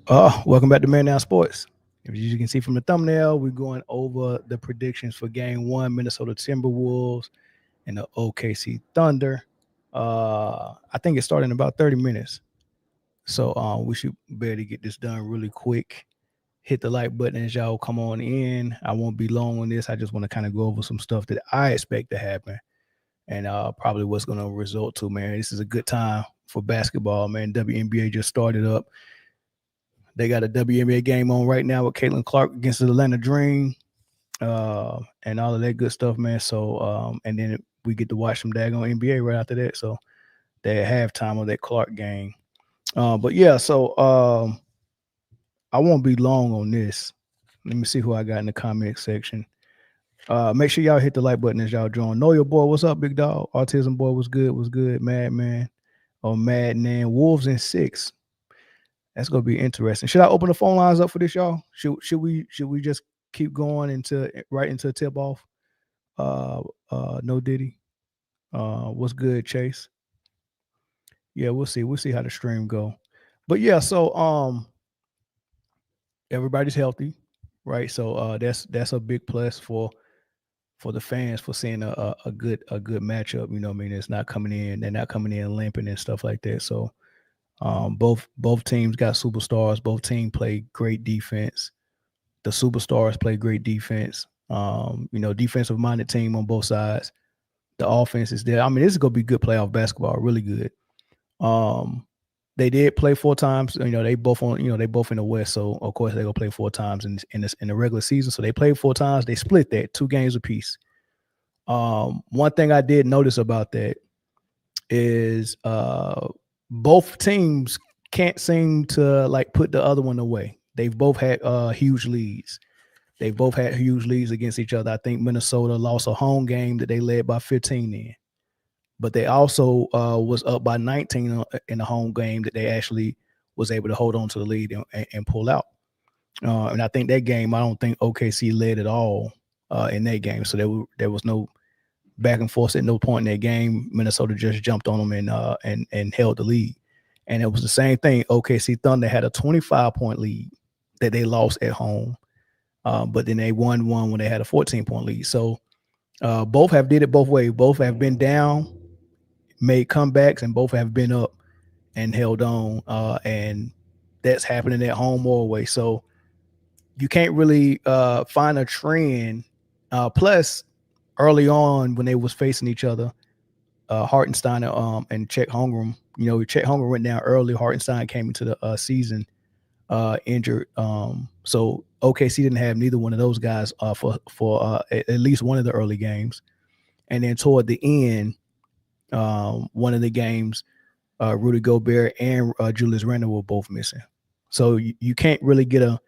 Welcome back to Man Down Sports. If you can see from the thumbnail, we're going over the predictions for Game One: Minnesota Timberwolves and the OKC Thunder. I think it started in about 30 minutes, so we should be able to get this done really quick. Hit the like button as y'all come on in. I won't be long on this. I just want to kind of go over some stuff that I expect to happen and probably what's going to result to. Man, this is a good time for basketball. Man, WNBA just started up. They got a WNBA game on right now with Caitlin Clark against the Atlanta Dream, and all of that good stuff, man. So, and then we get to watch some daggone NBA right after that. So they at halftime of that Clark game. But yeah, so I won't be long on this. Let me see who I got in the comment section. Make sure y'all hit the like button as y'all join. Know your boy, what's up, big dog? Autism boy, was good, was good. Madman, or Madman. Wolves in 6. That's gonna be interesting. Should I open the phone lines up for this, y'all? Should we just keep going into right into tip off? No Diddy. What's good, Chase? Yeah, we'll see. We'll see how the stream go. But yeah, so everybody's healthy, right? So that's a big plus for the fans for seeing a good matchup. You know what I mean? It's not coming in, they're not coming in limping and stuff like that. So both teams got superstars. Both teams play great defense. The superstars play great defense. Defensive minded team on both sides. The offense is there. I mean, this is gonna be good playoff basketball, really good. Um, they did play 4 times. They both on. They both in the West, so of course they gonna play 4 times in the regular season. So they played 4 times. They split that 2 games apiece. One thing I did notice about that is both teams can't seem to like put the other one away. They've both had huge leads. They've both had huge leads against each other. I think Minnesota lost a home game that they led by 15 in, but they also was up by 19 in the home game that they actually was able to hold on to the lead and pull out. And I think that game, I don't think OKC led at all in that game. So there was no back and forth at no point in that game. Minnesota just jumped on them and held the lead. And it was the same thing. OKC Thunder had a 25-point lead that they lost at home, but then they won one when they had a 14-point lead. So both have did it both ways. Both have been down, made comebacks, and both have been up and held on. And that's happening at home or away. So you can't really find a trend. Plus, early on when they was facing each other, Hartenstein and Chet Holmgren. Chet Holmgren went down early. Hartenstein came into the season injured. So OKC didn't have neither one of those guys for at least one of the early games. And then toward the end, one of the games, Rudy Gobert and Julius Randle were both missing. So you can't really get a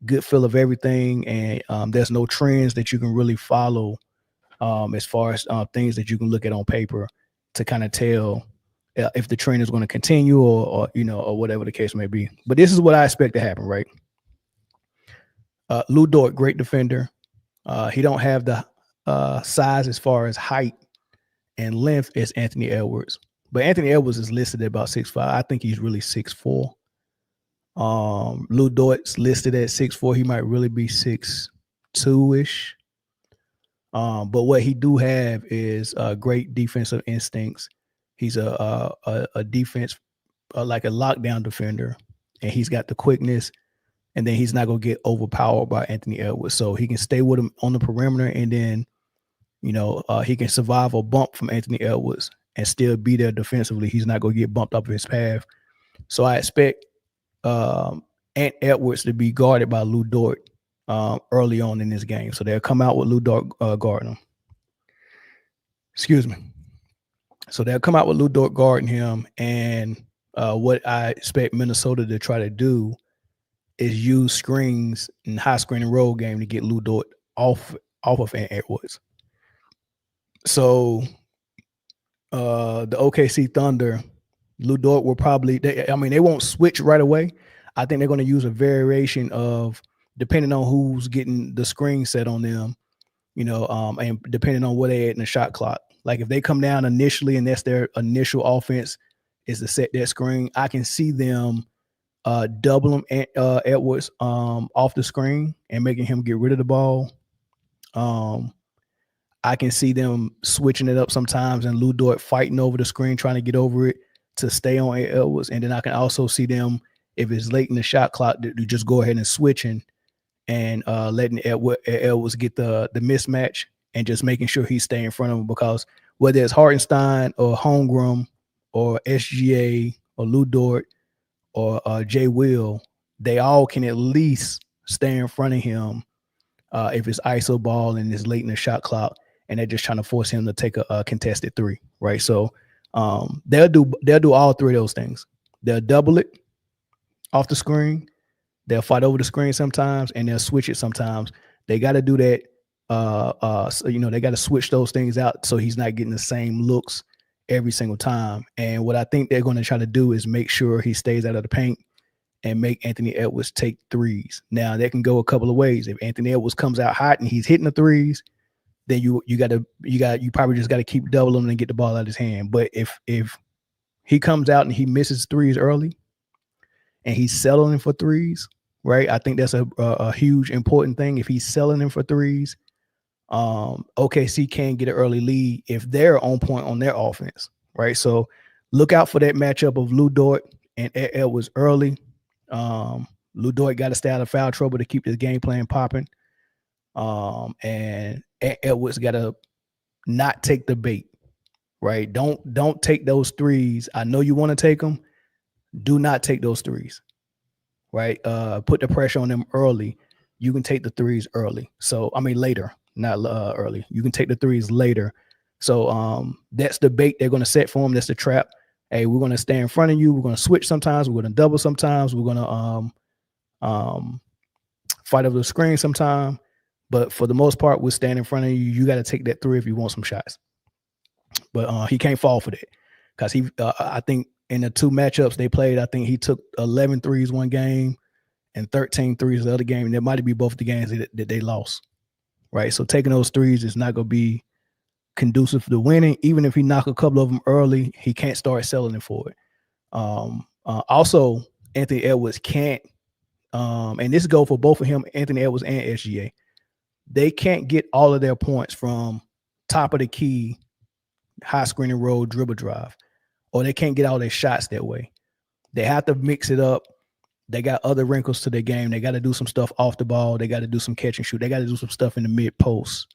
good feel of everything, and there's no trends that you can really follow as far as things that you can look at on paper to kind of tell if the trend is going to continue or whatever the case may be. But this is what I expect to happen, right? Lou Dort, great defender. He don't have the size as far as height and length as Anthony Edwards. But Anthony Edwards is listed at about 6'5". I think he's really 6'4". Lou Dort's listed at 6'4". He might really be 6'2"-ish. But what he do have is great defensive instincts. He's a defense like a lockdown defender, and he's got the quickness, and then he's not gonna get overpowered by Anthony Edwards. So he can stay with him on the perimeter, and then he can survive a bump from Anthony Edwards and still be there defensively. He's not gonna get bumped up his path. So I expect Ant Edwards to be guarded by Lou Dort early on in this game. So they'll come out with Lou Dort guarding him. Excuse me. So they'll come out with Lou Dort guarding him. And what I expect Minnesota to try to do is use screens and high screen and roll game to get Lou Dort off of Ant Edwards. So the OKC Thunder, Lou Dort will probably, they won't switch right away. I think they're going to use a variation of, depending on who's getting the screen set on them, and depending on where they're at in the shot clock. Like if they come down initially and that's their initial offense is to set that screen, I can see them doubling Edwards off the screen and making him get rid of the ball. I can see them switching it up sometimes and Lou Dort fighting over the screen, trying to get over it to stay on Edwards. And then I can also see them, if it's late in the shot clock, to just go ahead and switching and letting Edwards get the mismatch and just making sure he stay in front of him, because whether it's Hartenstein or Holmgren or SGA or Lou Dort or Jay Will, they all can at least stay in front of him if it's ISO ball and it's late in the shot clock, and they're just trying to force him to take a contested three, right? So they'll do all three of those things. They'll double it off the screen, they'll fight over the screen sometimes, and they'll switch it sometimes. They got to do that. So, they got to switch those things out so he's not getting the same looks every single time. And what I think they're going to try to do is make sure he stays out of the paint and make Anthony Edwards take threes. Now that can go a couple of ways. If Anthony Edwards comes out hot and he's hitting the threes, then you probably just got to keep doubling him and get the ball out of his hand. But if he comes out and he misses threes early and he's settling for threes, right? I think that's a huge important thing. If he's settling for threes, OKC can get an early lead if they're on point on their offense, right? So look out for that matchup of Lou Dort and Edwards early. Lou Dort got to stay out of foul trouble to keep this game plan popping. And Edwards got to not take the bait, right? Don't take those threes. I know you want to take them. Do not take those threes, right? Put the pressure on them early. You can take the threes early. So, later, not early. You can take the threes later. So that's the bait they're going to set for him. That's the trap. Hey, we're going to stay in front of you. We're going to switch sometimes. We're going to double sometimes. We're going to fight over the screen sometime. But for the most part, we'll stand in front of you. You got to take that three if you want some shots. But he can't fall for that, because I think in the two matchups they played, I think he took 11 threes one game and 13 threes the other game. And that might be both the games that they lost, right? So taking those threes is not going to be conducive to winning. Even if he knock a couple of them early, he can't start selling it for it. Also, Anthony Edwards can't, and this goes for both of him, Anthony Edwards and SGA. They can't get all of their points from top of the key, high screen and roll, dribble drive, or they can't get all their shots that way. They have to mix it up. They got other wrinkles to their game. They got to do some stuff off the ball. They got to do some catch and shoot. They got to do some stuff in the mid post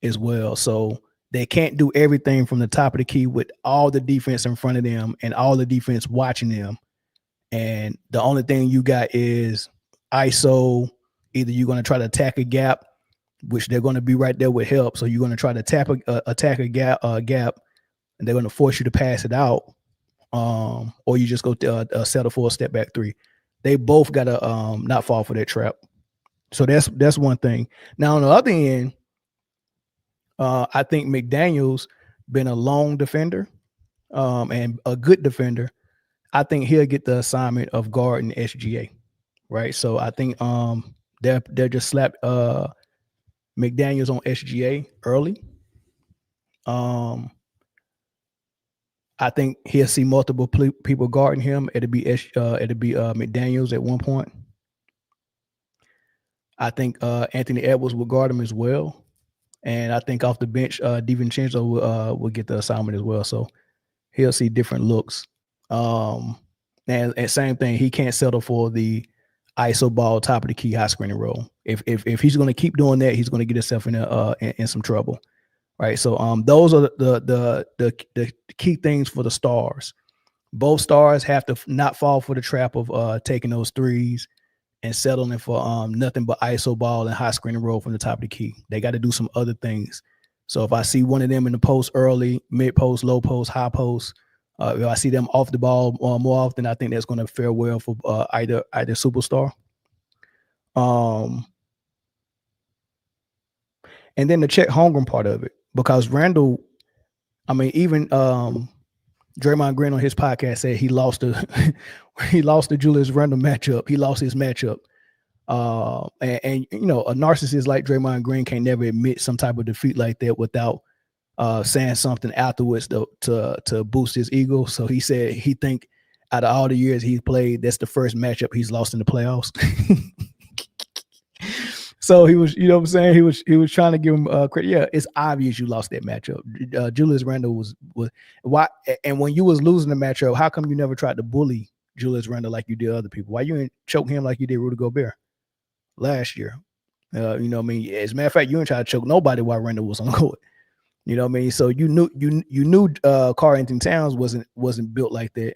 as well. So they can't do everything from the top of the key with all the defense in front of them and all the defense watching them. And the only thing you got is ISO. Either you're going to try to attack a gap, which they're going to be right there with help. So you're going to try to attack a gap, and they're going to force you to pass it out, or you just go settle for a step back three. They both got to not fall for that trap. So that's one thing. Now on the other end, I think McDaniels been a lone defender and a good defender. I think he'll get the assignment of guarding SGA, right? So I think they're just slap McDaniels on SGA early. I think he'll see multiple people guarding him. It'll be McDaniels at one point. I think Anthony Edwards will guard him as well, and I think off the bench, DiVincenzo will get the assignment as well. So he'll see different looks. And same thing, he can't settle for the ISO ball, top of the key, high screen and roll. If he's going to keep doing that, he's going to get himself in some trouble, right? So those are the key things for the stars. Both stars have to not fall for the trap of taking those threes and settling for nothing but ISO ball and high screen and roll from the top of the key. They got to do some other things. So if I see one of them in the post early, mid post, low post, high post, if I see them off the ball more often, I think that's going to fare well for either superstar. And then the Chet Holmgren part of it, because Randle, even Draymond Green on his podcast said he lost the Julius Randle matchup. He lost his matchup. And a narcissist like Draymond Green can never admit some type of defeat like that without saying something afterwards to boost his ego. So he said he think out of all the years he's played, that's the first matchup he's lost in the playoffs. So he was, you know what I'm saying? He was trying to give him credit. Yeah, it's obvious you lost that matchup. Julius Randle was why, and when you was losing the matchup, how come you never tried to bully Julius Randle like you did other people? Why you didn't choke him like you did Rudy Gobert last year? You know what I mean? As a matter of fact, you didn't try to choke nobody while Randle was on the court. You know what I mean? So you knew Karl Anthony Towns wasn't built like that,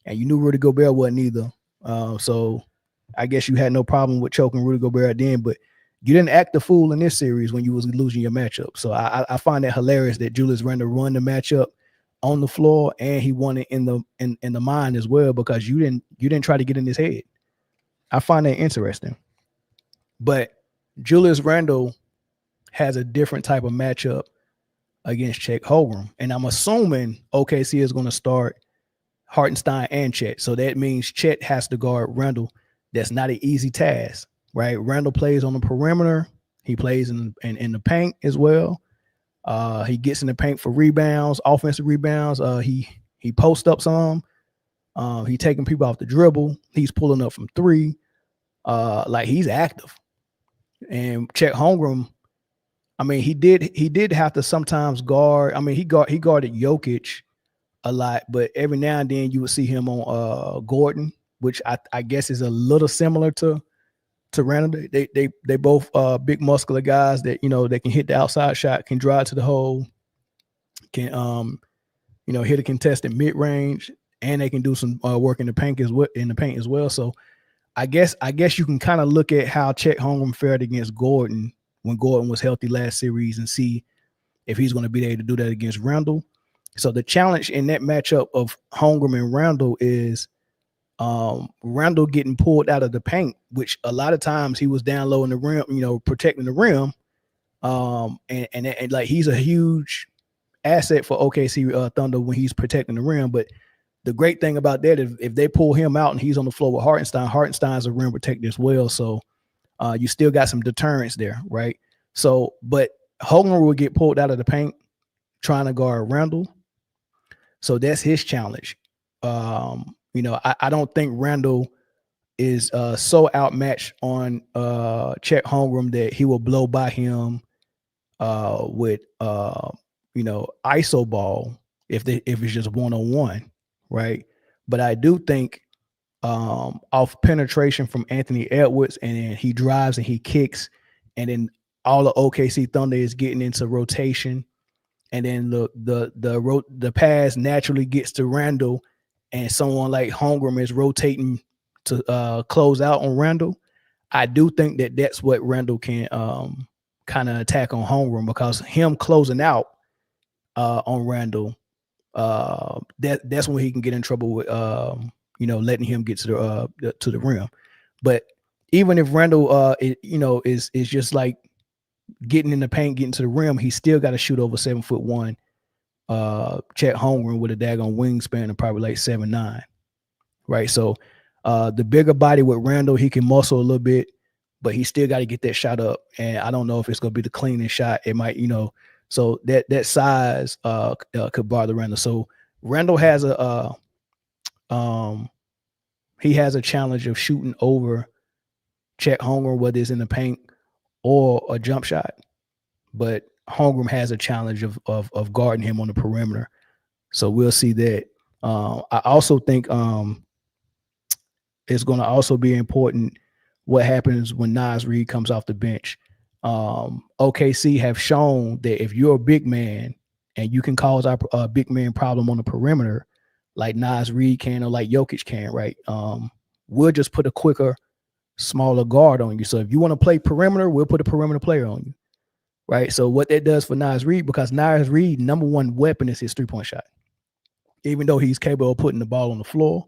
and you knew Rudy Gobert wasn't either. So I guess you had no problem with choking Rudy Gobert then, but you didn't act the fool in this series when you was losing your matchup. So I find that hilarious that Julius Randle won the matchup on the floor and he won it in the mind as well, because you didn't try to get in his head. I find that interesting. But Julius Randle has a different type of matchup against Chet Holmgren, and I'm assuming OKC is going to start Hartenstein and Chet. So that means Chet has to guard Randle. That's not an easy task. Right, Randle plays on the perimeter. He plays in the paint as well. He gets in the paint for rebounds, offensive rebounds. He posts up some. He taking people off the dribble. He's pulling up from three. Like he's active. And Chet Holmgren, I mean, he did have to sometimes guard. I mean, he guarded Jokic a lot, but every now and then you would see him on Gordon, which I guess is a little similar to Randle. They both big muscular guys that, you know, they can hit the outside shot, can drive to the hole, can you know, hit a contested mid range, and they can do some work in the paint as well. So I guess you can kind of look at how Chet Holmgren fared against Gordon when Gordon was healthy last series and see if he's going to be able to do that against Randle. So the challenge in that matchup of Holmgren and Randle is Randle getting pulled out of the paint, which a lot of times he was down low in the rim, you know, protecting the rim. And like he's a huge asset for OKC Thunder when he's protecting the rim. But the great thing about that is if they pull him out and he's on the floor with Hartenstein's a rim protector as well. So you still got some deterrence there, right? So, but Holmgren will get pulled out of the paint trying to guard Randle. So that's his challenge. You know, I don't think Randle is so outmatched on Chet Holmgren that he will blow by him with you know, ISO ball if it's just one-on-one, right? But I do think off penetration from Anthony Edwards, and then he drives and he kicks, and then all the OKC Thunder is getting into rotation, and then the pass naturally gets to Randle, and someone like Holmgren is rotating to close out on Randle. I do think that that's what Randle can kind of attack on Holmgren, because him closing out on Randle, that's when he can get in trouble with you know, letting him get to the rim. But even if Randle you know, is just like getting in the paint, getting to the rim, he still got to shoot over 7'1". Chet Holmgren with a daggone wingspan of probably like 7'9", right? So the bigger body with Randle, he can muscle a little bit, but he still got to get that shot up. And I don't know if it's going to be the cleanest shot. It might, you know, so that size could bother Randle. So Randle has he has a challenge of shooting over Chet Holmgren, whether it's in the paint or a jump shot. But Holmgren has a challenge of guarding him on the perimeter. So we'll see that. I also think it's going to also be important what happens when Naz Reid comes off the bench. OKC have shown that if you're a big man and you can cause a big man problem on the perimeter, like Naz Reid can or like Jokic can, right? We'll just put a quicker, smaller guard on you. So if you want to play perimeter, we'll put a perimeter player on you, right? So what that does for Naz Reid, because Naz Reid, number one weapon is his three-point shot. Even though he's capable of putting the ball on the floor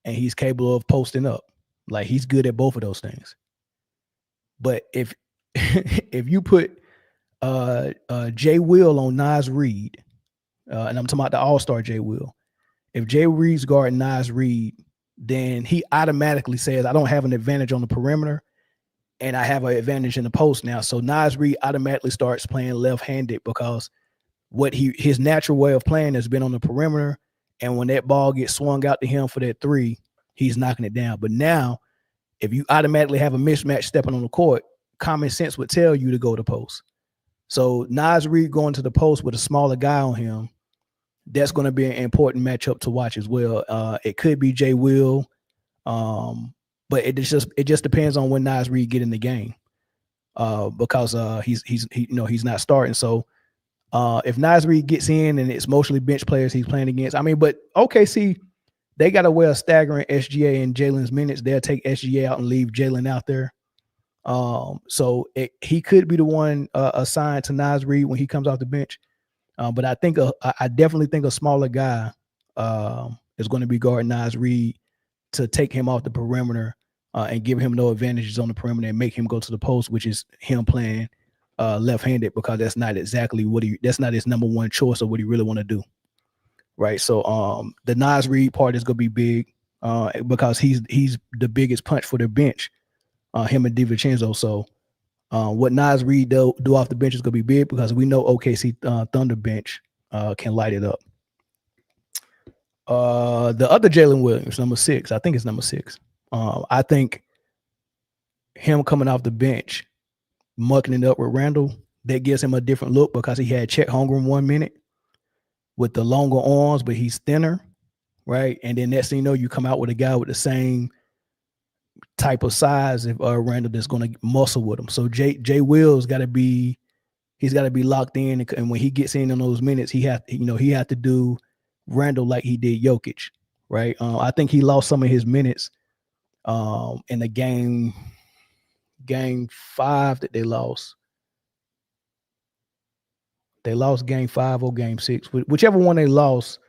and he's capable of posting up, like he's good at both of those things. But if you put Jay Will on Naz Reid, and I'm talking about the All-Star Jay Will, if Jay Reid's guarding Naz Reid, then he automatically says, I don't have an advantage on the perimeter and I have an advantage in the post now. So Naz Reid automatically starts playing left-handed because his natural way of playing has been on the perimeter, And when that ball gets swung out to him for that three, he's knocking it down. But now, if you automatically have a mismatch stepping on the court, common sense would tell you to go to post. So Naz Reid going to the post with a smaller guy on him, that's going to be an important matchup to watch as well. It could be Jay Will, but it just depends on when Naz Reid get in the game, because he's not starting. So if Naz Reid gets in and it's mostly bench players he's playing against, but OKC, they got a way of staggering SGA and Jalen's minutes. They'll take SGA out and leave Jalen out there. So he could be the one assigned to Naz Reid when he comes off the bench. But I think I definitely think a smaller guy is going to be guarding Naz Reid to take him off the perimeter and give him no advantages on the perimeter and make him go to the post, which is him playing left-handed, because that's not exactly that's not his number one choice of what he really want to do. Right. So the Naz Reid part is going to be big because he's the biggest punch for their bench, him and DiVincenzo. So what Naz Reid do off the bench is going to be big, because we know OKC Thunder bench can light it up. The other Jalen Williams, number 6, I think it's number 6. I think him coming off the bench, mucking it up with Randle, that gives him a different look, because he had Chet Holmgren 1 minute with the longer arms, but he's thinner, right? And then next thing you know, you come out with a guy with the same type of size of Randle that's going to muscle with him. So Jay Will's got to be locked in, and when he gets in those minutes, he have to do Randle like he did Jokic, right? I think he lost some of his minutes in the game 5 that they lost. They lost game 5 or game 6, whichever one they lost.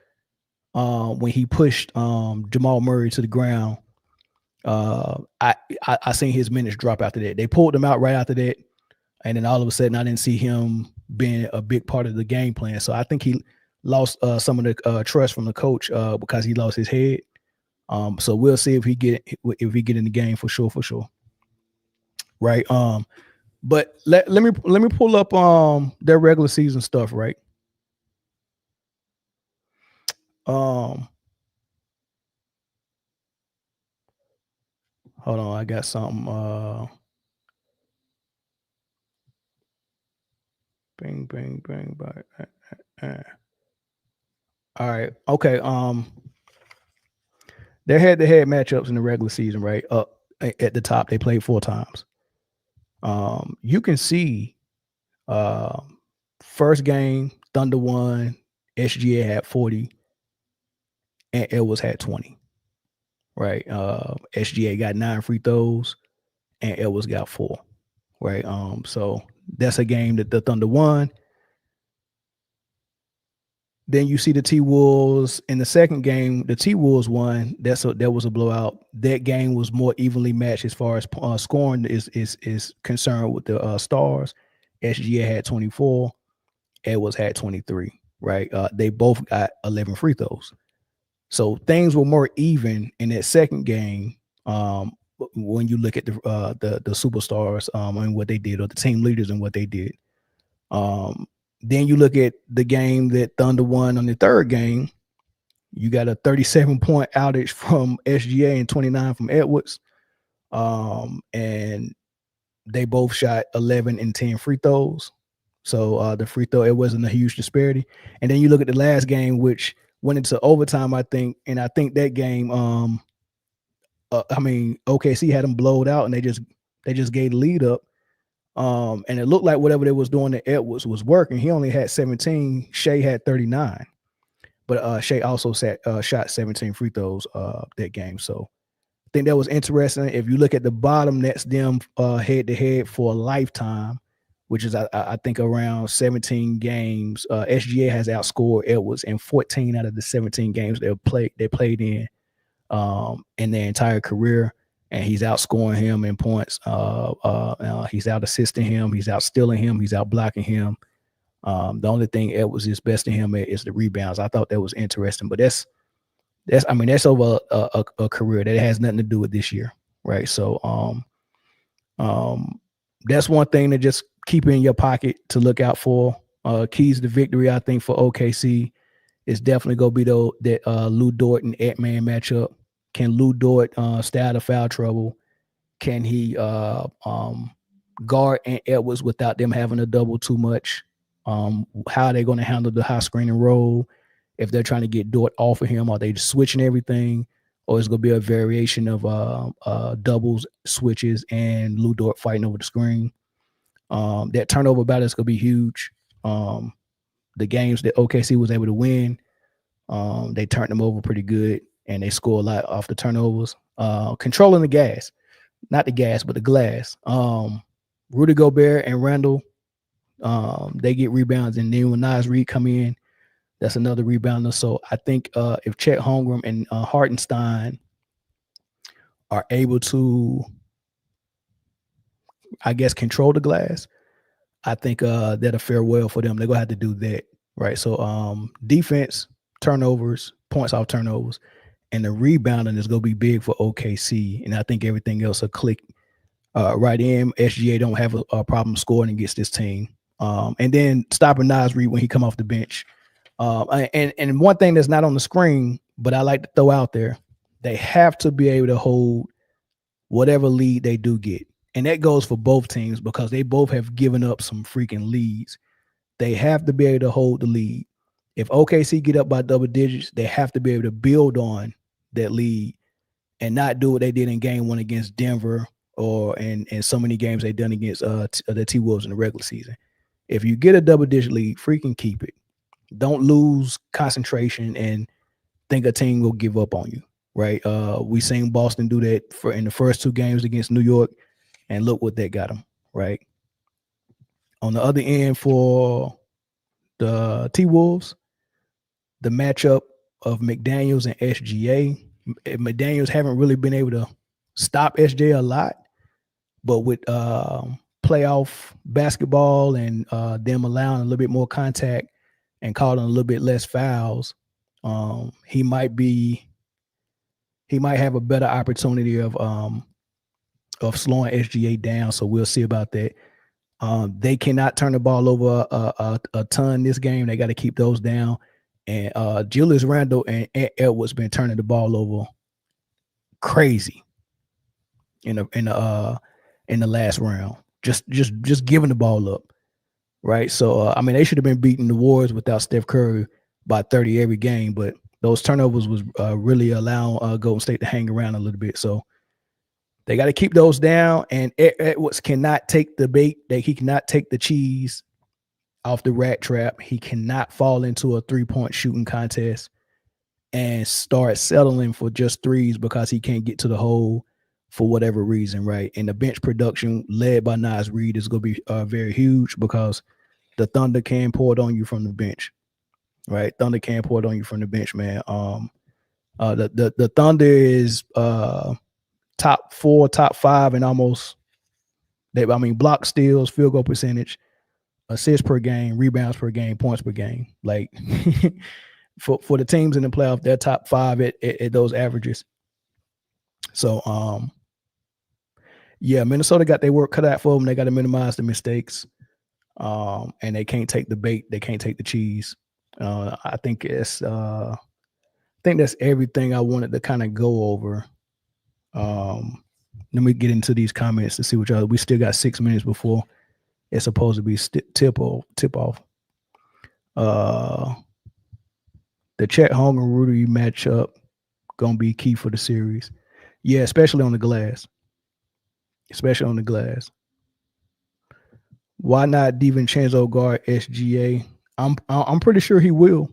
When he pushed Jamal Murray to the ground, I seen his minutes drop after that. They pulled him out right after that, and then all of a sudden I didn't see him being a big part of the game plan. So I think he lost some of the trust from the coach because he lost his head. So we'll see if he get in the game for sure. Right. But let me pull up their regular season stuff, right? Hold on, I got something. Bing. All right. Okay. Their head-to-head matchups in the regular season, right? Up at the top, they played 4 times. You can see first game, Thunder won, SGA had 40, and Edwards had 20. Right. SGA got 9 free throws and Edwards got 4. Right. So that's a game that the Thunder won. Then you see the T-Wolves in the second game. The T-Wolves won. That was a blowout. That game was more evenly matched as far as scoring is concerned with the Stars. SGA had 24. Edwards had 23. Right. They both got 11 free throws. So things were more even in that second game when you look at the superstars and what they did, or the team leaders and what they did. Then you look at the game that Thunder won on the third game. You got a 37-point outage from SGA and 29 from Edwards. And they both shot 11 and 10 free throws. So the free throw, it wasn't a huge disparity. And then you look at the last game, which went into overtime, I think. And I think that game, OKC had them blowed out, and they just gave the lead up. And it looked like whatever they was doing to Edwards was working. He only had 17. Shea had 39. But Shea also shot 17 free throws that game. So I think that was interesting. If you look at the bottom, that's them head-to-head for a lifetime, which is, I think, around 17 games. SGA has outscored Edwards in 14 out of the 17 games they played in their entire career. And he's outscoring him in points. He's out assisting him. He's out stealing him. He's out blocking him. The only thing Edwards is best in him is the rebounds. I thought that was interesting, but that's over a career that has nothing to do with this year, right? So that's one thing to just keep in your pocket to look out for. Keys to victory, I think, for OKC It's definitely gonna be that Lou Dort and Ant-Man matchup. Can Lou Dort stay out of foul trouble? Can he guard Ant Edwards without them having to double too much? How are they going to handle the high screen and roll? If they're trying to get Dort off of him, are they just switching everything? Or is it going to be a variation of doubles, switches, and Lou Dort fighting over the screen? That turnover battle is going to be huge. The games that OKC was able to win, they turned them over pretty good, and they score a lot off the turnovers. Controlling the gas, not the gas, but the glass. Rudy Gobert and Randle, they get rebounds, and then when Naz Reid come in, that's another rebounder. So I think if Chet Holmgren and Hartenstein are able to, I guess, control the glass, I think that'll fare well for them. They're gonna have to do that, right? So defense, turnovers, points off turnovers, and the rebounding is gonna be big for OKC. And I think everything else will click right in. SGA don't have a problem scoring against this team. And then stopping Naz Reid when he come off the bench. And one thing that's not on the screen, but I like to throw out there, they have to be able to hold whatever lead they do get. And that goes for both teams because they both have given up some freaking leads. They have to be able to hold the lead. If OKC get up by double digits, they have to be able to build on that lead and not do what they did in game one against Denver or in so many games they've done against the T-Wolves in the regular season. If you get a double-digit lead, freaking keep it. Don't lose concentration and think a team will give up on you, right? We seen Boston do that in the first two games against New York, and look what that got them, right? On the other end for the T-Wolves, the matchup of McDaniels and SGA, McDaniels haven't really been able to stop SGA a lot, but with playoff basketball and them allowing a little bit more contact and calling a little bit less fouls, he might have a better opportunity of slowing SGA down. So we'll see about that. They cannot turn the ball over a ton this game. They got to keep those down. And Julius Randle and Edwards been turning the ball over crazy in the last round. Just giving the ball up, right? So I mean, they should have been beating the Warriors without Steph Curry by 30 every game, but those turnovers was really allowing Golden State to hang around a little bit. So they got to keep those down. And Edwards cannot take the bait. He cannot take the cheese off the rat trap. He cannot fall into a 3-point shooting contest and start settling for just threes because he can't get to the hole for whatever reason, right? And the bench production led by Naz Reid is going to be very huge because the Thunder can pour it on you from the bench, right? Thunder can pour it on you from the bench, man. The Thunder is top 4, top 5, and almost block steals, field goal percentage, assists per game, rebounds per game, points per game. Like for the teams in the playoff, they're top 5 at those averages. So yeah, Minnesota got their work cut out for them. They got to minimize the mistakes. And they can't take the bait, they can't take the cheese. I think that's everything I wanted to kind of go over. Let me get into these comments to see what we still got 6 minutes before it's supposed to be tip off. The Chet Holmgren Rudy matchup gonna be key for the series. Yeah, especially on the glass. Why not DiVincenzo guard SGA? I'm pretty sure he will.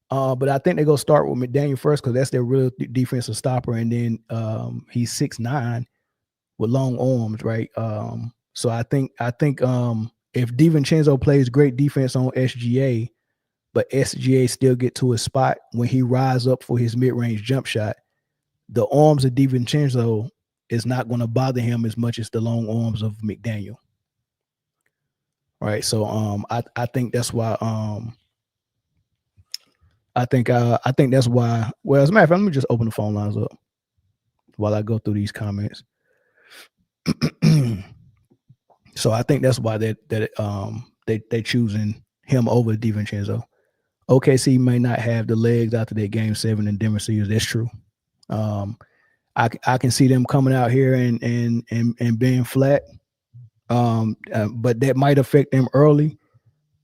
But I think they're gonna start with McDaniel first because that's their real defensive stopper, and then he's 6'9" with long arms, right? So I think if DiVincenzo plays great defense on SGA, but SGA still get to his spot when he rise up for his mid-range jump shot, the arms of DiVincenzo is not going to bother him as much as the long arms of McDaniel. Right. So I think that's why I think that's why. Well, as a matter of fact, let me just open the phone lines up while I go through these comments. So I think that's why they choosing him over DiVincenzo. OKC may not have the legs after that game 7 in Denver series. That's true. I can see them coming out here and being flat. But that might affect them early.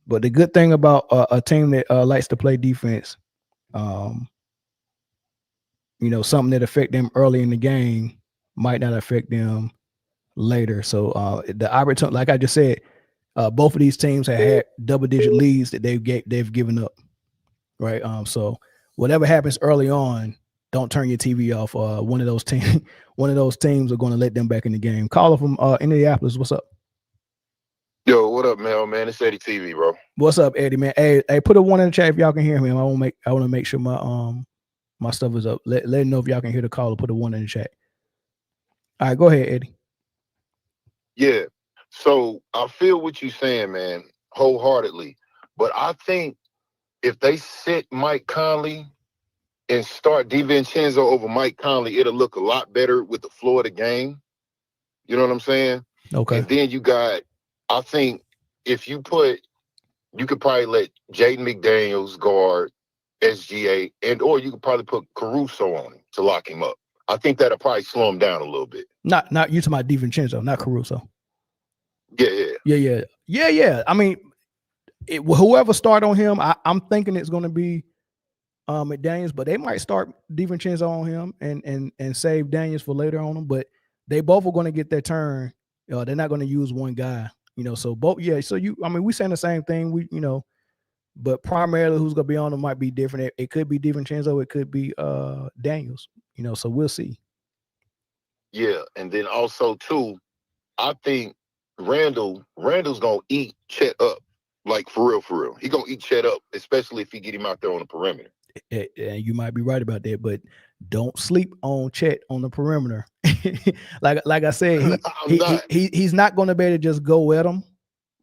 But the good thing about a team that likes to play defense, um, something that affect them early in the game might not affect them later. So the opportunity, like I just said, both of these teams have had double-digit leads that they've given up. Right. So whatever happens early on, don't turn your TV off. One of those teams are going to let them back in the game. Caller from Indianapolis, what's up? Yo, what up, man? It's Eddie TV, bro. What's up, Eddie, man? Hey, put a 1 in the chat if y'all can hear me. I want to make sure my stuff is up. Let me know if y'all can hear the caller. Put a 1 in the chat. All right, go ahead, Eddie. Yeah. So I feel what you're saying, man, wholeheartedly. But I think if they sit Mike Conley and start DiVincenzo over Mike Conley, it'll look a lot better with the flow of the game. You know what I'm saying? Okay. And then I think if you could probably let Jaden McDaniels guard SGA, or you could probably put Caruso on him to lock him up. I think that'll probably slow him down a little bit. Not you talking about DiVincenzo, not Caruso. Yeah. I mean, whoever start on him, I'm thinking it's going to be McDaniels, but they might start DiVincenzo on him and save Daniels for later on him. But they both are going to get their turn. They're not going to use one guy. So both. Yeah. So we saying the same thing. But primarily who's going to be on them might be different. It could be DiVincenzo. It could be Daniels. So we'll see. Yeah, and then also too, I think Randle's gonna eat Chet up, like for real. He gonna eat Chet up, especially if he get him out there on the perimeter. And you might be right about that, but don't sleep on Chet on the perimeter. like I said, he's not going to be able to just go at him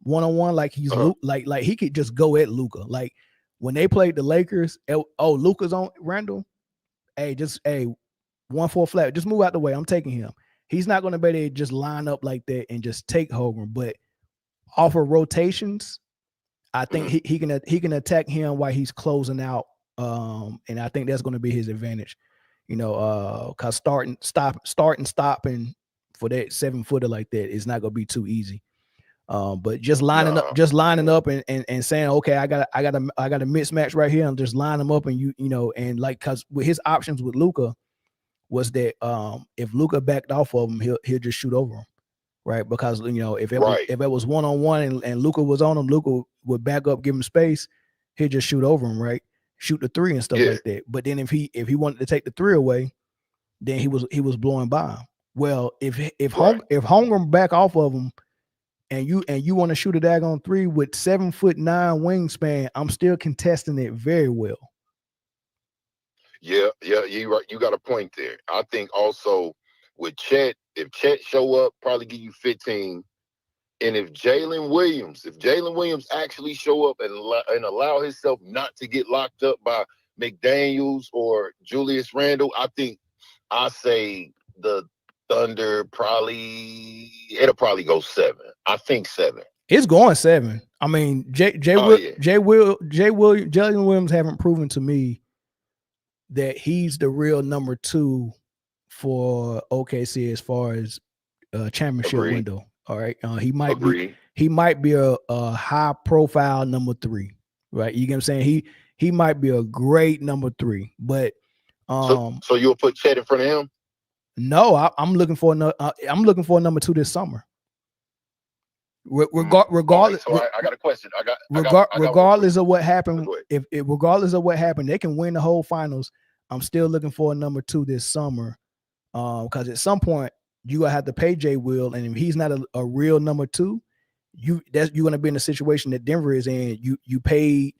one-on-one like he's like he could just go at Luka. Like when they played the Lakers, Luka's on Randle. Hey, 1-4 flat. Just move out the way. I'm taking him. He's not going to be able to just line up like that and just take Holmgren, but off of rotations, I think he can attack him while he's closing out. And I think that's going to be his advantage. Cause starting stopping for that 7-footer like that is not going to be too easy. But just lining up and saying, okay, I got a mismatch right here, and just line them up, and and like, cause with his options with Luka was that if Luka backed off of him, he'll just shoot over him, right? Because if it was 1-on-1 and Luka was on him, Luka would back up, give him space, he'll just shoot over him, right? Shoot the 3 and stuff like that. But then if he wanted to take the 3 away, then he was blowing by him. Well, if Holmgren back off of him, and you want to shoot a daggone 3 with 7'9" wingspan, I'm still contesting it very well. Yeah, you're right. You got a point there. I think also with Chet, if Chet show up, probably give you 15. And if Jalen Williams actually show up and allow himself not to get locked up by McDaniels or Julius Randle, I say the Thunder it'll probably go 7. I think 7. It's going 7. I mean, Jalen Williams haven't proven to me that he's the real number 2 for OKC as far as championship window. All right, he might be a high profile number 3, right? You get what I'm saying? He might be a great number 3, but so you'll put Chet in front of him? No, I'm looking for a number 2 this summer. Regardless, so I got a question. Regardless of what happened, regardless of what happened, they can win the whole finals. I'm still looking for a number 2 this summer, because at some point you gonna have to pay Jay Will, and if he's not a real number 2, you're gonna be in a situation that Denver is in. You paid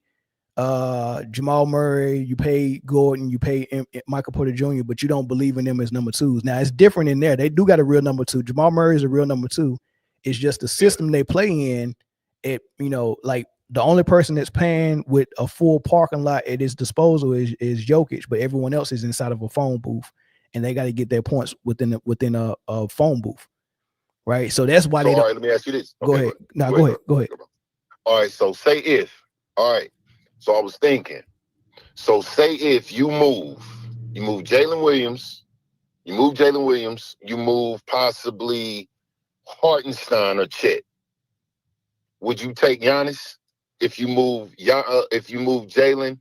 Jamal Murray, you pay Gordon, you pay Michael Porter Jr., but you don't believe in them as number 2s. Now it's different in there. They do got a real number 2. Jamal Murray is a real number 2. It's just the system they play in. Like the only person that's paying with a full parking lot at his disposal is Jokic, but everyone else is inside of a phone booth, and they got to get their points within a phone booth, right? So that's why all right, let me ask you this. Go ahead. Go ahead. All right, so say if, all right, So I was thinking. So say if you move Jalen Williams, you move possibly Hartenstein or Chet. Would you take Giannis if you move Jalen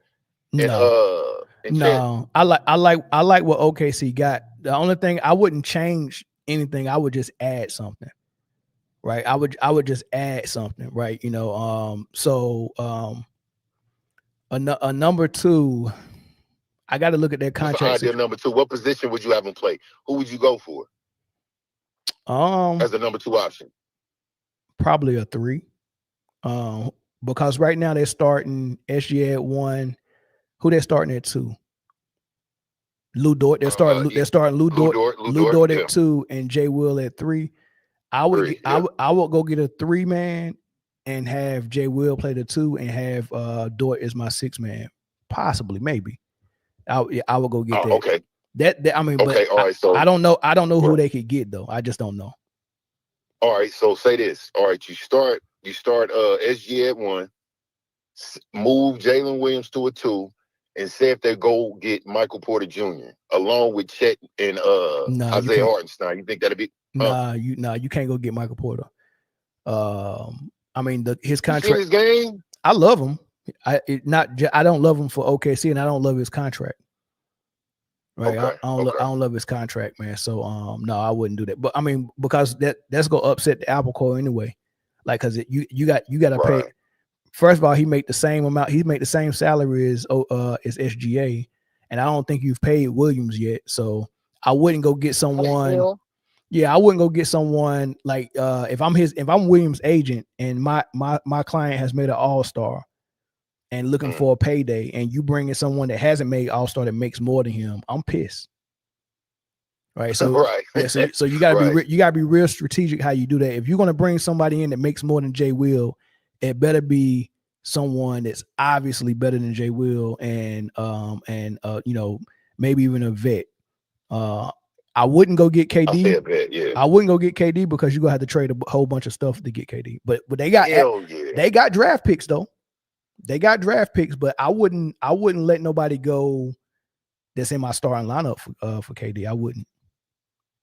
and No, Chet? no. I like what OKC got. The only thing I wouldn't change anything. I would just add something. Right. I would just add something. Right. A number two. I got to look at their What's the contract ideal situation. number two? What position would you have him play? Who would you go for as the number two option? Probably a 3. Because right now they're starting SGA at 1. Who they're starting at 2? Lou Dort. They're starting Lou Dort Yeah, at 2 and Jay Will at 3. I would three. get, Yeah. I would go get a 3-man and have Jay Will play the 2 and have Dort as my 6-man. Possibly, maybe. I would go get that. Okay. That I mean, but Okay. All right. So I don't know. I don't know who right. they could get though. I just don't know. All right. So say this. All right. You start SG at 1, move Jalen Williams to a 2, and say if they go get Michael Porter Jr. along with Chet and No, you Isaiah can't. Hartenstein. You think that'd be You can't go get Michael Porter. I mean his you seen contract. his game? I love him. I don't love him for OKC, and I don't love his contract. Right, Okay. I don't love his contract, man. So no, I wouldn't do that. But I mean, because that's gonna upset the apple core anyway. Like, cause you got to pay. Right. First of all, he make the same amount. He make the same salary as SGA, and I don't think you've paid Williams yet. So I wouldn't go get someone. Yeah, I wouldn't go get someone like if I'm Williams' agent and my client has made an all-star and looking for a payday, and you bring in someone that hasn't made all-star that makes more than him, I'm pissed. Right. So right. Yeah, so you gotta Right. be you gotta be real strategic how you do that. If you're gonna bring somebody in that makes more than Jay Will, it better be someone that's obviously better than Jay Will and maybe even a vet. I wouldn't go get I say KD. a bet, yeah. I wouldn't go get KD because you're gonna have to trade a whole bunch of stuff to get KD. But they got Hell yeah. they got draft picks though. They got draft picks, but I wouldn't let nobody go that's in my starting lineup for KD. I wouldn't.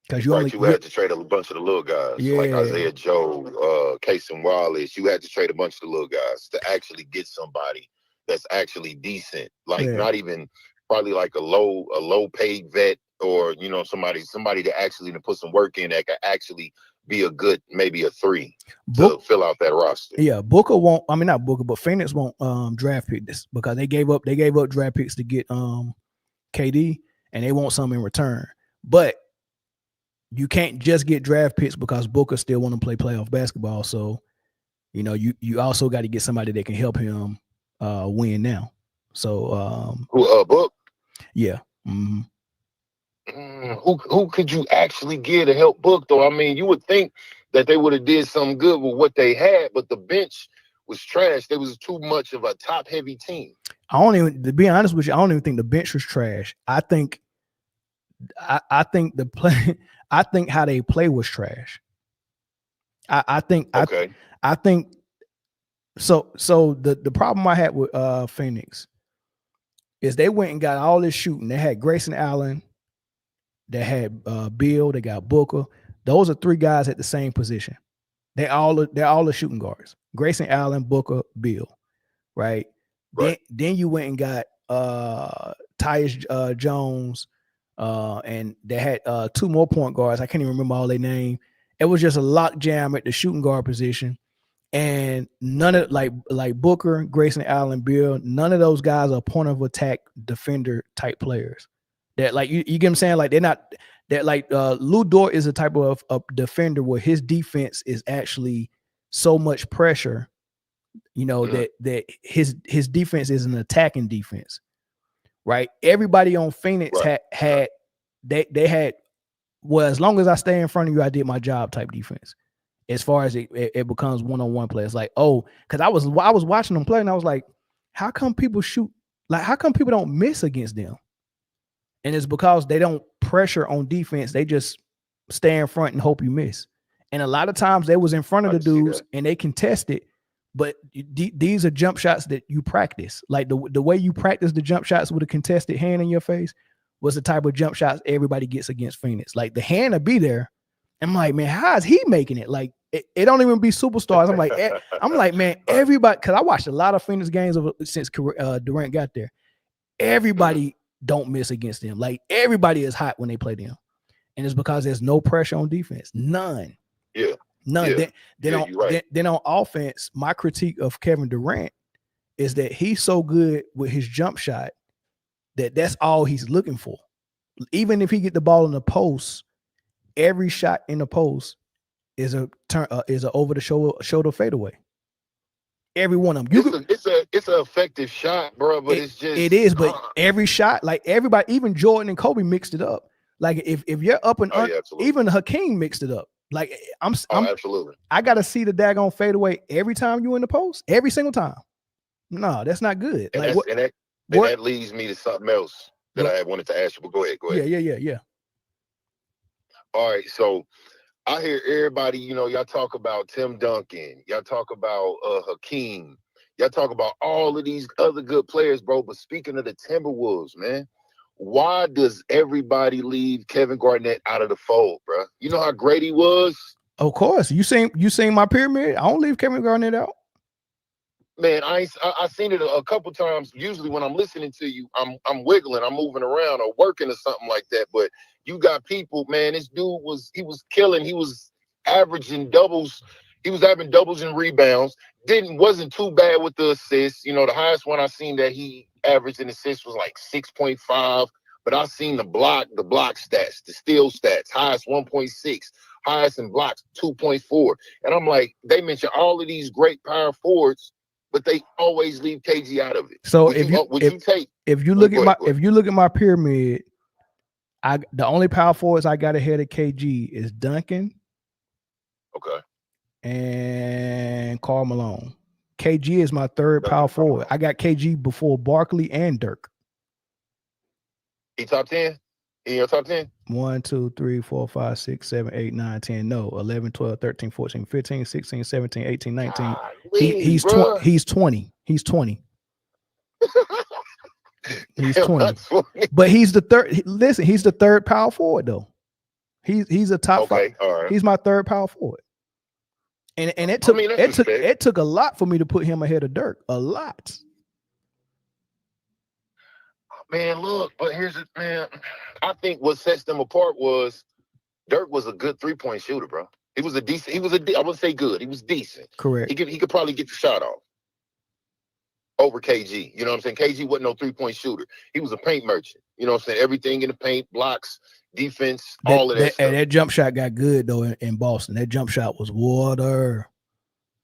Because you had to trade a bunch of the little guys, like Isaiah Joe, Casey Wallace. You had to trade a bunch of the little guys to actually get somebody that's actually decent, like not even probably like a low paid vet, or somebody that actually to put some work in that could actually be a good, maybe a 3 to fill out that roster. Yeah, Booker won't. I mean, not Booker, but Phoenix won't draft pick this because they gave up draft picks to get KD, and they want some in return. But you can't just get draft picks because Booker still want to play playoff basketball. So, you also got to get somebody that can help him win now. So, Book? Yeah. Mm-hmm. Who could you actually get to help Book though? I mean, you would think that they would have did something good with what they had, but the bench was trash. There was too much of a top heavy team. To be honest with you, I don't even think the bench was trash. I think the play. I think how they play was trash. I think so. The problem I had with Phoenix is they went and got all this shooting. They had Grayson Allen, they had Bill, they got Booker. Those are 3 guys at the same position. They're all the shooting guards. Grayson Allen, Booker, Bill. Right. Then you went and got Tyus Jones. And they had 2 more point guards. I can't even remember all their name. It was just a lock jam at the shooting guard position, and none of like Booker, Grayson Allen, Bill. None of those guys are point of attack defender type players. That like you get what I'm saying? Like they're not that like Lou Dort is a type of defender where his defense is actually so much pressure. That his defense is an attacking defense. Right. Everybody on Phoenix had they had, well, as long as I stay in front of you, I did my job type defense. As far as it becomes one-on-one play. It's like, because I was watching them play and I was like, how come people shoot? Like, how come people don't miss against them? And it's because they don't pressure on defense. They just stay in front and hope you miss. And a lot of times they was in front of the dudes and they contested, But these are jump shots that you practice. Like the way you practice the jump shots with a contested hand in your face was the type of jump shots everybody gets against Phoenix. Like the hand will be there. I'm like, man, how is he making it? Like it don't even be superstars. I'm like, man, everybody, because I watched a lot of Phoenix games since Durant got there. Everybody don't miss against them. Like everybody is hot when they play them, and it's because there's no pressure on defense. None. Yeah. None. Yeah. Then on offense, my critique of Kevin Durant is that he's so good with his jump shot that's all he's looking for. Even if he get the ball in the post, every shot in the post is a over the shoulder fadeaway. Every one of them. It's an effective shot, bro. But it is. But every shot, like everybody, even Jordan and Kobe mixed it up. Like if you're up and even Hakeem mixed it up. Like I'm absolutely. I gotta see the daggone fadeaway every time you in the post, every single time. No, that's not good. And that leads me to something else that I wanted to ask you. But go ahead. Yeah. All right, so I hear everybody, y'all talk about Tim Duncan, y'all talk about Hakeem, y'all talk about all of these other good players, bro. But speaking of the Timberwolves, man, why does everybody leave Kevin Garnett out of the fold, bro? You know how great he was? Of course. You seen my pyramid? I don't leave Kevin Garnett out. Man, I seen it a couple times. Usually when I'm listening to you, I'm wiggling, I'm moving around or working or something like that. But you got people, man, this dude was killing. He was averaging doubles. He was having doubles and rebounds. Wasn't too bad with the assists. The highest one I seen that he averaged in assists was like 6.5. But I seen the block stats, the steal stats, highest 1.6, highest in blocks 2.4. And I'm like, they mention all of these great power forwards, but they always leave KG out of it. So if you look at my pyramid, the only power forwards I got ahead of KG is Duncan. Okay. And Karl Malone. KG is my third power forward. I got KG before Barkley and Dirk. He top 10? In your top 10? 1, 2, 3, 4, 5, 6, 7, 8, 9, 10. No, 11, 12, 13, 14, 15, 16, 17, 18, 19. He's 20. He's 20. He's 20. He's 20. But he's the third. Listen, he's the third power forward though. He's a top five. All right. He's my third power forward. And it took a lot for me to put him ahead of Dirk. A lot. Man, look, but here's it, man. I think what sets them apart was Dirk was a good 3-point shooter, bro. I wouldn't say good. He was decent. Correct. He could probably get the shot off over KG. You know what I'm saying? KG wasn't no 3-point shooter. He was a paint merchant. You know what I'm saying? Everything in the paint, blocks, defense, all of that stuff. And that jump shot got good though in Boston. That jump shot was water.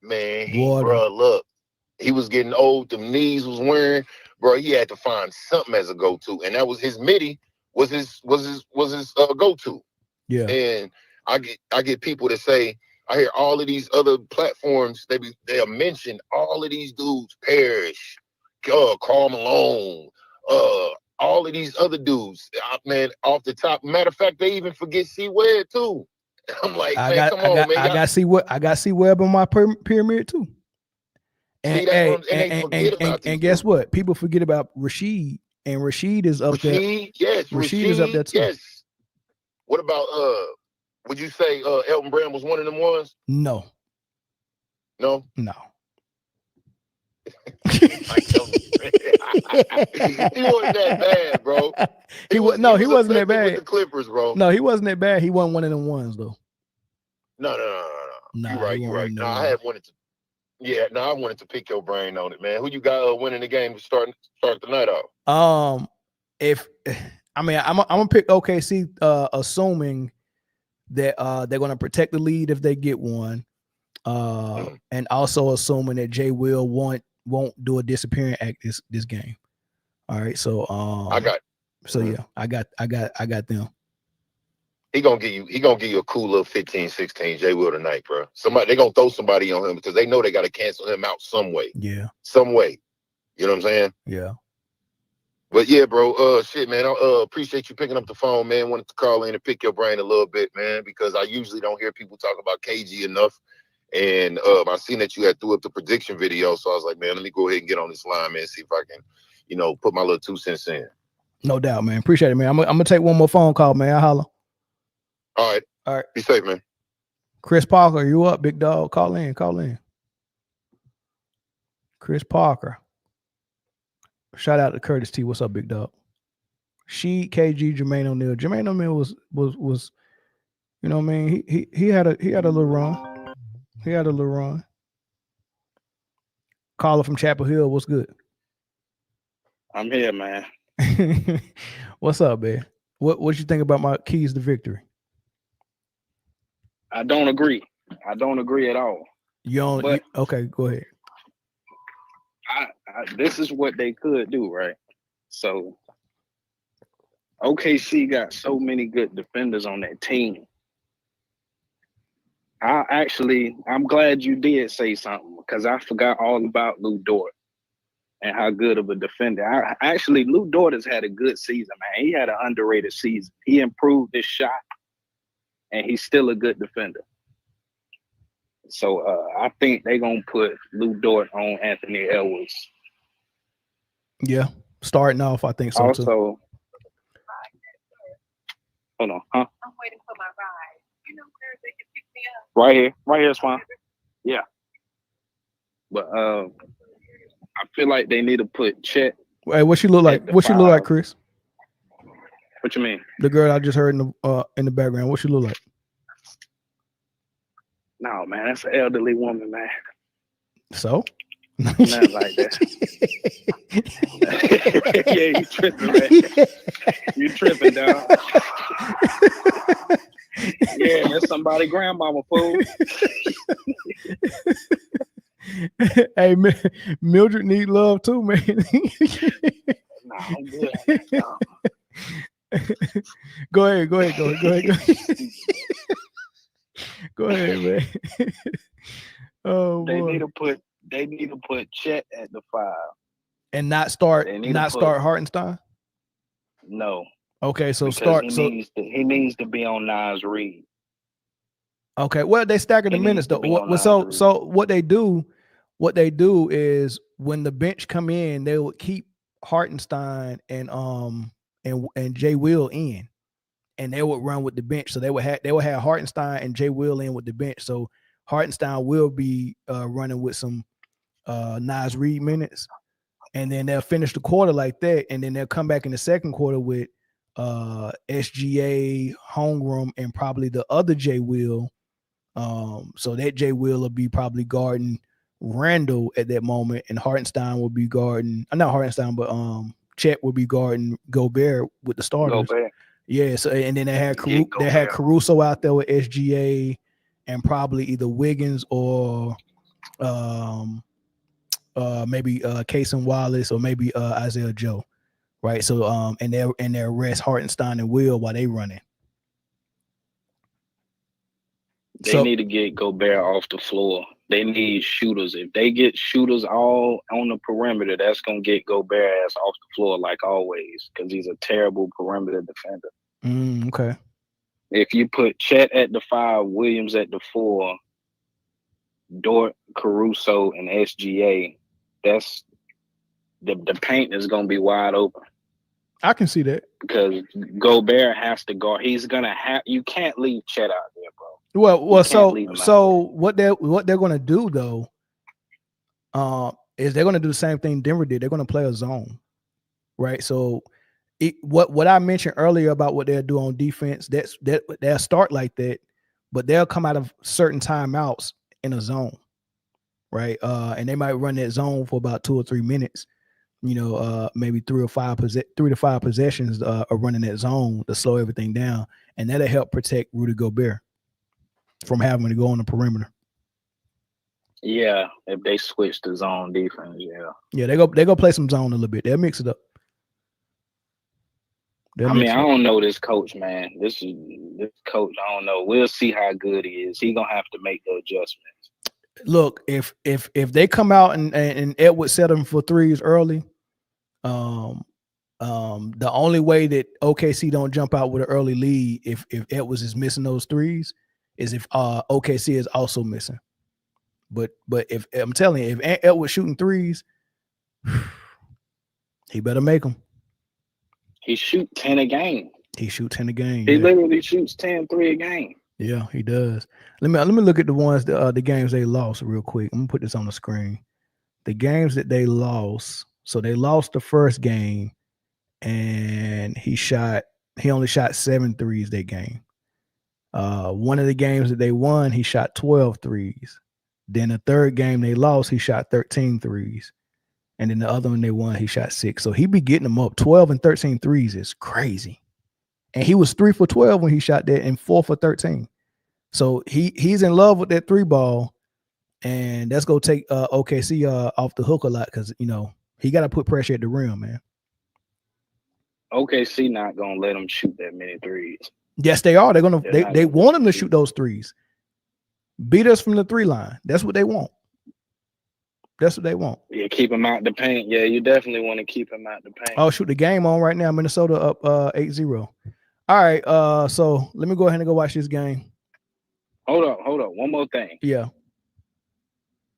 Man, bro, look, he was getting old. The knees was wearing. Bro, he had to find something as a go-to, and that was his midi was his go-to. Yeah. And I get people that say, I hear all of these other platforms, they'll mention all of these dudes, Parrish, Karl Malone, all of these other dudes. Man, off the top. Matter of fact, they even forget C-Webb too. I'm like, I got C-Webb on my pyramid too. And guess what? People forget about Rasheed, and Rasheed is up there. Yes, Rasheed is up there too. Yes. What about would you say Elton Brand was one of them ones? No. He wasn't that bad, bro. He wasn't that bad. With the Clippers, bro. No, he wasn't that bad. He wasn't one of them ones though. No. You're right. No, I wanted to pick your brain on it, man. Who you got winning the game to start the night off? I'm gonna pick OKC, assuming that they're gonna protect the lead if they get one, and also assuming that Jay Will won't do a disappearing act this game. All right, so I got them. He gonna give you a cool little 15-16 Jay Will tonight, bro. They gonna throw somebody on him because they know they gotta cancel him out some way. Yeah. Some way. You know what I'm saying? Yeah. But yeah, bro, shit, man. I appreciate you picking up the phone, man. Wanted to call in and pick your brain a little bit, man, because I usually don't hear people talk about KG enough. And I seen that you had threw up the prediction video, so I was like, man, let me go ahead and get on this line, man, see if I can, put my little 2 cents in. No doubt, man. Appreciate it, man. I'm gonna take one more phone call, man. I holla. All right. All right. Be safe, man. Chris Parker, you up, big dog? Call in. Chris Parker. Shout out to Curtis T. What's up, big dog? She, KG, Jermaine O'Neal. Jermaine O'Neal was you know what I mean? He had a little run. He had a little run. Caller from Chapel Hill, what's good? I'm here, man. What's up, man? What you think about my keys to victory? I don't agree. I don't agree at all. Okay, go ahead. This is what they could do, right? So OKC got so many good defenders on that team. I'm glad you did say something because I forgot all about Lou Dort and how good of a defender. Lou Dort has had a good season, man. He had an underrated season. He improved his shot, and he's still a good defender. So I think they're going to put Lou Dort on Anthony Edwards. Yeah, starting off, I think so also, too. Hold on, huh? I'm waiting for my ride. You know where they can pick me up? Right here is fine. Yeah. But I feel like they need to put Chet. Hey, what she look like? What she look like, Chris? What you mean? The girl I just heard in the background. What she look like? No, man, that's an elderly woman, man. So? Nothing like that. Yeah, you tripping, man. You tripping, dog. Yeah, that's somebody grandmama, fool. Hey, man, Mildred need love too, man. Nah, I'm good. No. Go ahead. Go ahead, man. Oh, they boy. need to put Chet at the 5 and not start Hartenstein. No. Okay, so he needs to be on Nas Reed. Okay, well they stagger the minutes though. So what they do is when the bench come in, they would keep Hartenstein and Jay Will in, and they would run with the bench. So they would have Hartenstein and Jay Will in with the bench. So Hartenstein will be running with some Nas Reed minutes, and then they'll finish the quarter like that, and then they'll come back in the second quarter with SGA, Holmgren, and probably the other Jay Will. So that Jay Will be probably guarding Randle at that moment, and Hartenstein will be guarding not Hartenstein, but Chet will be guarding Gobert with the starters. Gobert. Yeah, so and then they had Caruso out there with SGA and probably either Wiggins or maybe Cason Wallace or maybe Isaiah Joe. Right. So and they'll rest Hartenstein and Will while they running. They need to get Gobert off the floor. They need shooters. If they get shooters all on the perimeter, that's gonna get Gobert ass off the floor like always, because he's a terrible perimeter defender. Okay. If you put Chet at the 5, Williams at the 4, Dort, Caruso, and SGA, that's the paint is gonna be wide open. I can see that because Gobert has to guard. He's gonna have. You can't leave Chet out there, bro. Well, so what they're gonna do though, is they're gonna do the same thing Denver did. They're gonna play a zone, right? So, what I mentioned earlier about what they'll do on defense, they'll start like that, but they'll come out of certain timeouts in a zone, right? And they might run that zone for about 2 or 3 minutes. Maybe 3 to 5 possessions are running that zone to slow everything down, and that'll help protect Rudy Gobert from having to go on the perimeter. Yeah, if they switch to zone defense, yeah, they go play some zone a little bit. They'll mix it up. I don't know this coach, man. This coach, I don't know. We'll see how good he is. He gonna have to make the adjustments. Look, if they come out and Edwards set them for threes early, the only way that OKC don't jump out with an early lead if Edwards is missing those threes is if OKC is also missing. But if I'm telling you, if Ant Edwards shooting threes, he better make them. He shoot 10 a game. He shoot 10 a game. He Yeah. literally shoots 10 3 a game. Yeah, he does. Let me look at the ones the games they lost real quick. I'm gonna put this on the screen. The games that they lost. So they lost the first game, and he only shot 7 threes that game. One of the games that they won, he shot 12 threes. Then the third game they lost, he shot 13 threes. And then the other one they won, he shot 6. So he be getting them up. 12 and 13 threes is crazy. And he was 3 for 12 when he shot that and 4 for 13. So he's in love with that 3 ball. And that's going to take OKC off the hook a lot because, he got to put pressure at the rim, man. OKC not going to let him shoot that many threes. Yes, they are. They want him to shoot those threes. Beat us from the 3 line. That's what they want. That's what they want. Yeah, keep him out the paint. Yeah, you definitely want to keep him out the paint. Oh, shoot, the game on right now. Minnesota up 8-0. All right, so let me go ahead and go watch this game. Hold up. One more thing. Yeah.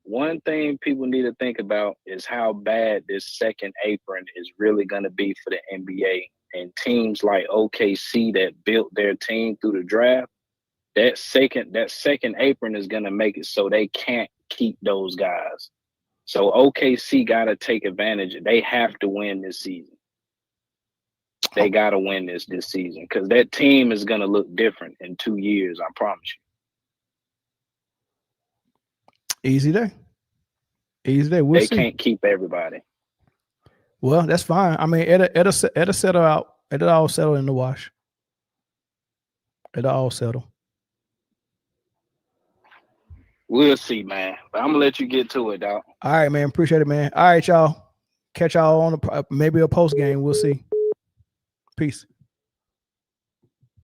One thing people need to think about is how bad this second apron is really going to be for the NBA. And teams like OKC that built their team through the draft, that second apron is going to make it so they can't keep those guys. So OKC got to take advantage. They have to win this season. They got to win this season because that team is going to look different in 2 years. I promise you. Easy day. We'll They see. can't keep everybody. Well, that's fine. I mean, it'll settle out. It'll all settle in the wash. It'll all settle. We'll see, man. But I'm gonna let you get to it, dog. All right, man. Appreciate it, man. All right, y'all. Catch y'all on maybe a post game. We'll see. Peace.